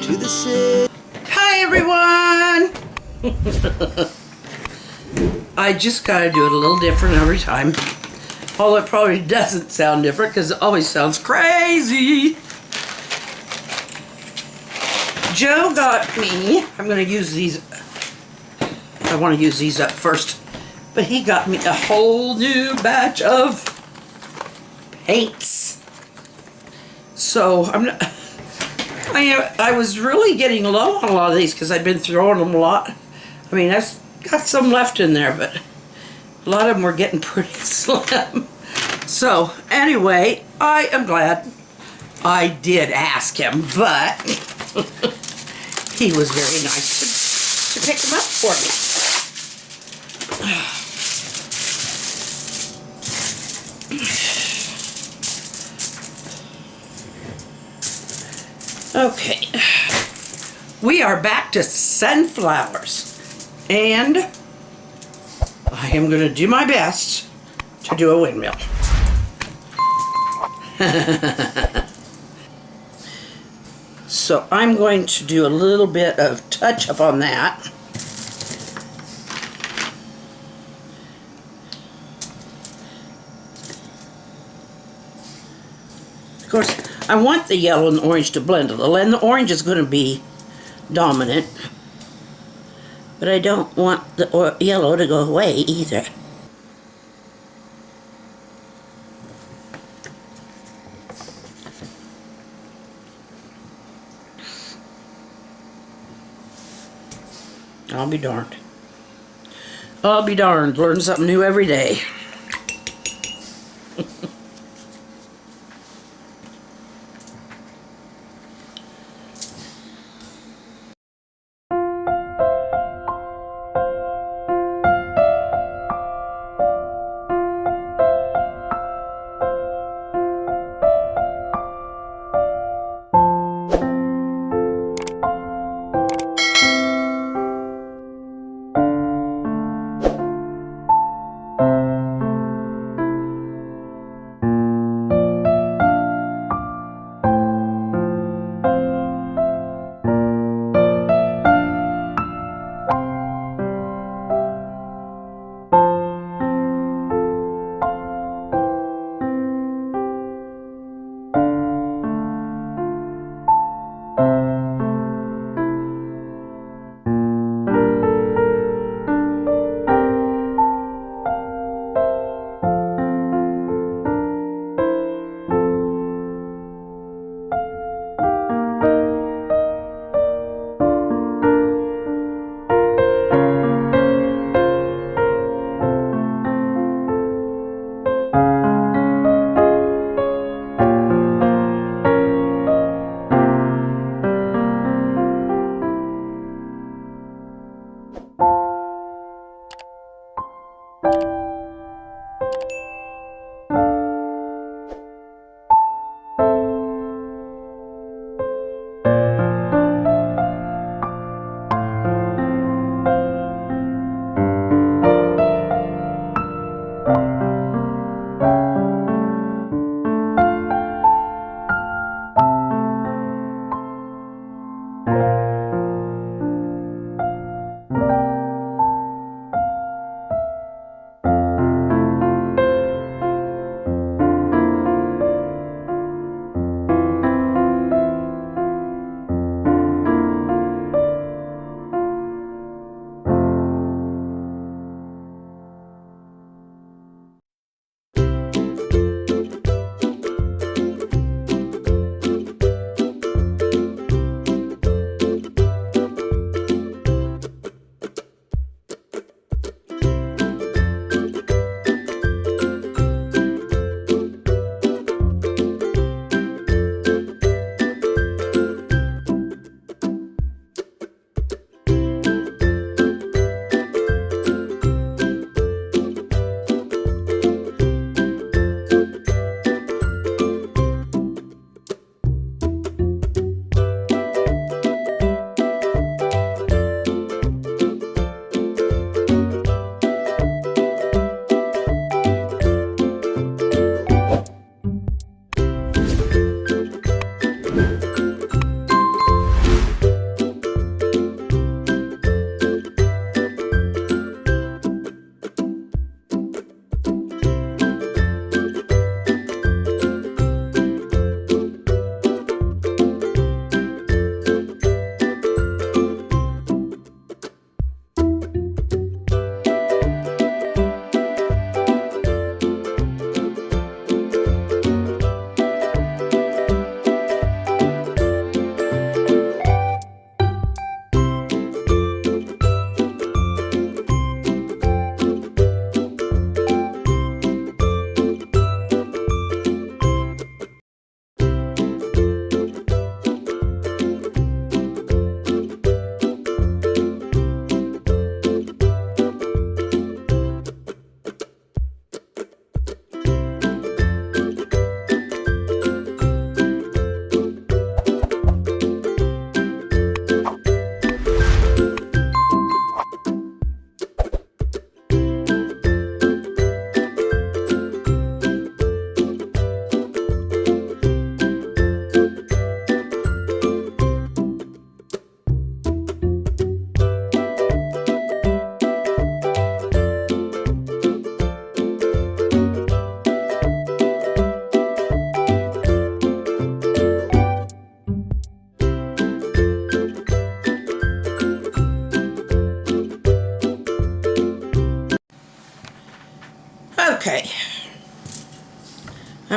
to the city. Hi everyone! I just gotta do it a little different every time. Although it probably doesn't sound different because it always sounds crazy. Joe got me, I'm gonna use these, I want to use these up first, but he got me a whole new batch of paints. So I was really getting low on a lot of these because I've been throwing them a lot. I mean, I've got some left in there, but a lot of them were getting pretty slim. So anyway, I am glad I did ask him, but he was very nice to pick them up for me. Okay, we are back to sunflowers, and I am going to do my best to do a windmill. So I'm going to do a little bit of touch up on that. Of course, I want the yellow and the orange to blend a little, and the orange is going to be dominant, but I don't want the yellow to go away either. I'll be darned. I'll be darned. Learn something new every day.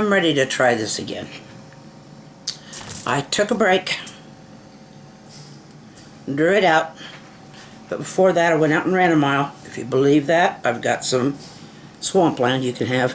I'm ready to try this again. I took a break, drew it out, but before that I went out and ran a mile. If you believe that, I've got some swampland you can have.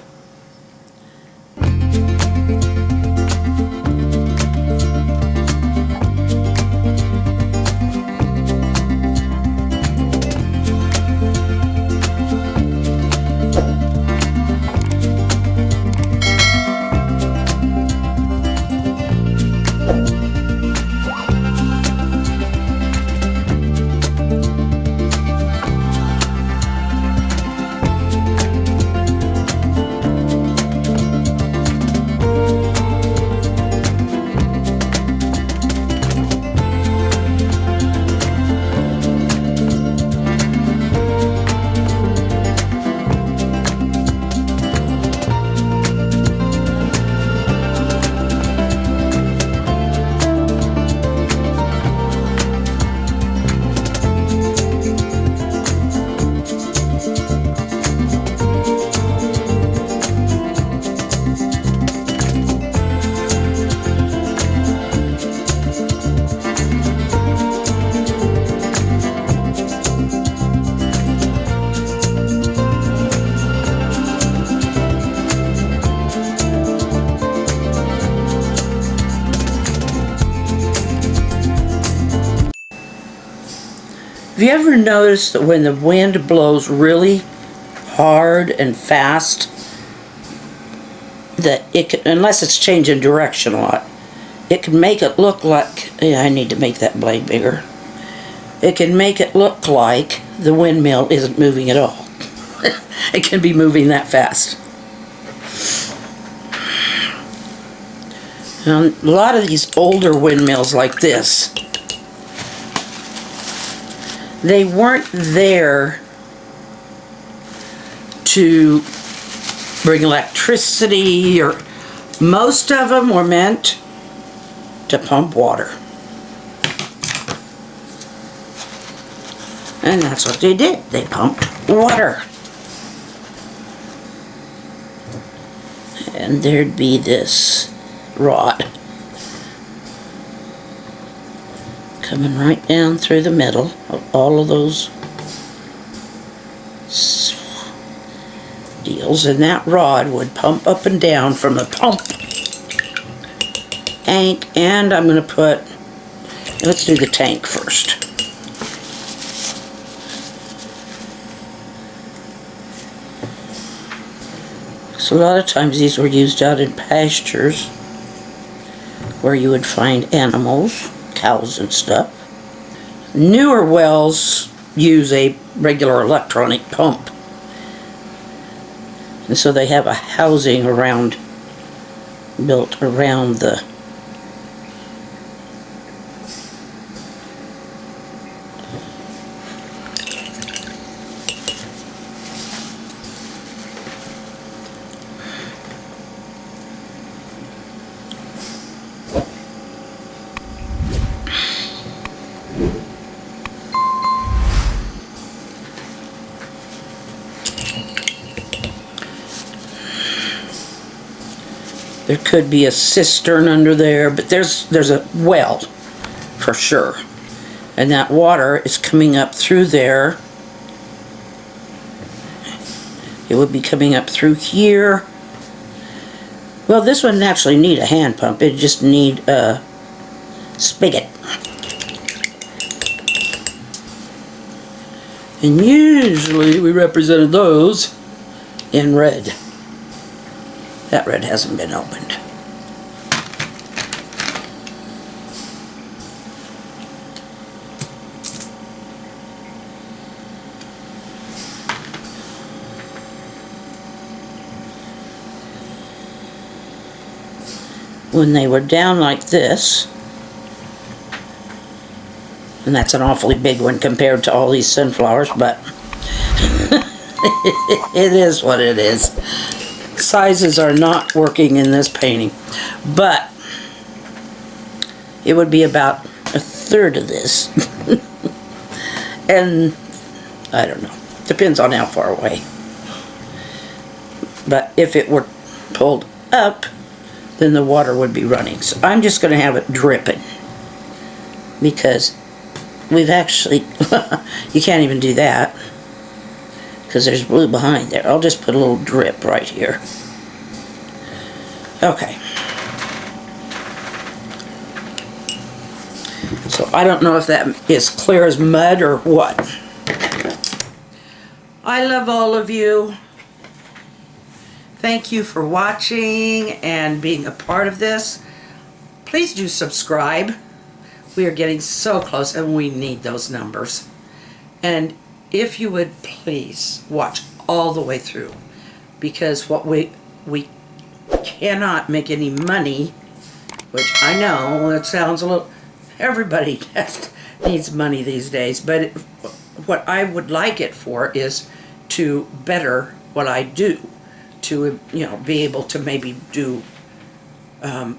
Have you ever noticed that when the wind blows really hard and fast, that it can, unless it's changing direction a lot, it can make it look like, yeah, I need to make that blade bigger. It can make it look like the windmill isn't moving at all. It can be moving that fast. Now, a lot of these older windmills like this, they weren't there to bring electricity, or most of them were meant to pump water. And that's what they did. They pumped water. And there'd be this rod coming right down through the middle of all of those deals, and that rod would pump up and down from the pump tank. And I'm going to put, let's do the tank first. So a lot of times these were used out in pastures where you would find animals, cows and stuff. Newer wells use a regular electronic pump, and so they have a housing built around the There could be a cistern under there, but there's a well for sure. And that water is coming up through there. It would be coming up through here. Well, this wouldn't actually need a hand pump. It'd just need a spigot. And usually we represented those in red. That red hasn't been opened. When they were down like this, and that's an awfully big one compared to all these sunflowers, but it is what it is. Sizes are not working in this painting, but it would be about a third of this. And I don't know, depends on how far away. But if it were pulled up, then the water would be running. So I'm just going to have it dripping, because we've actually, you can't even do that because there's blue behind there. I'll just put a little drip right here. Okay. So I don't know if that is clear as mud or what. I love all of you. Thank you for watching and being a part of this. Please do subscribe. We are getting so close and we need those numbers. And if you would please watch all the way through, because what we cannot make any money, which I know it sounds a little, everybody just needs money these days, but what I would like it for is to better what I do, to be able to maybe do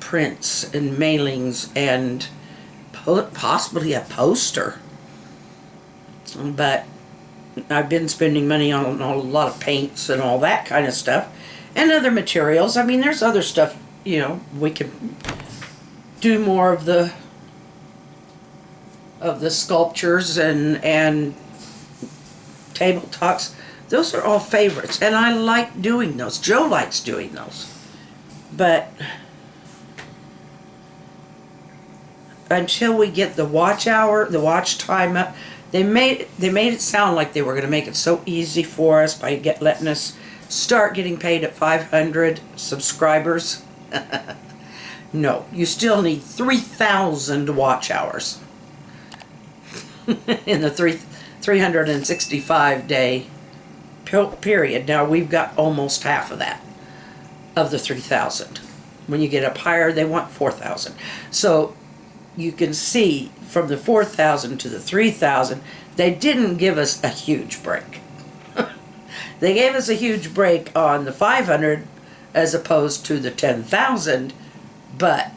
prints and mailings and possibly a poster. But I've been spending money on a lot of paints and all that kind of stuff and other materials. I mean, there's other stuff, we can do more of the sculptures and table talks. Those are all favorites, and I like doing those. Joe likes doing those. But until we get the watch time up, they made it sound like they were going to make it so easy for us by letting us start getting paid at 500 subscribers. No, you still need 3,000 watch hours in the 365 day period. Now we've got almost half of that, of the 3,000. When you get up higher, they want 4,000. So you can see from the 4,000 to the 3,000, they didn't give us a huge break. They gave us a huge break on the 500 as opposed to the 10,000, but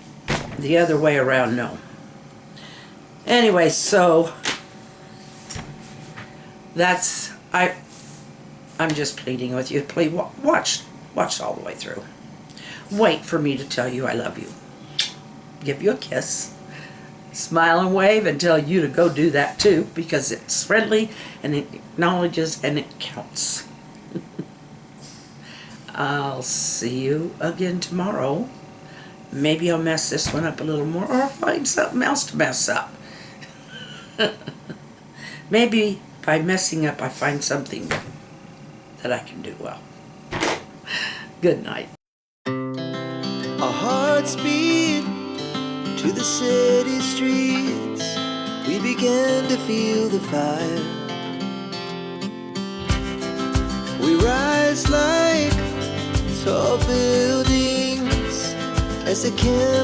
the other way around, no. Anyway, so that's, I'm just pleading with you. Please watch all the way through. Wait for me to tell you I love you. Give you a kiss. Smile and wave and tell you to go do that too, because it's friendly and it acknowledges and it counts. I'll see you again tomorrow. Maybe I'll mess this one up a little more, or find something else to mess up. Maybe by messing up I find something that I can do well. Good night. Our hearts beat to the city streets. We began to feel the fire. We rise like tall buildings as the candle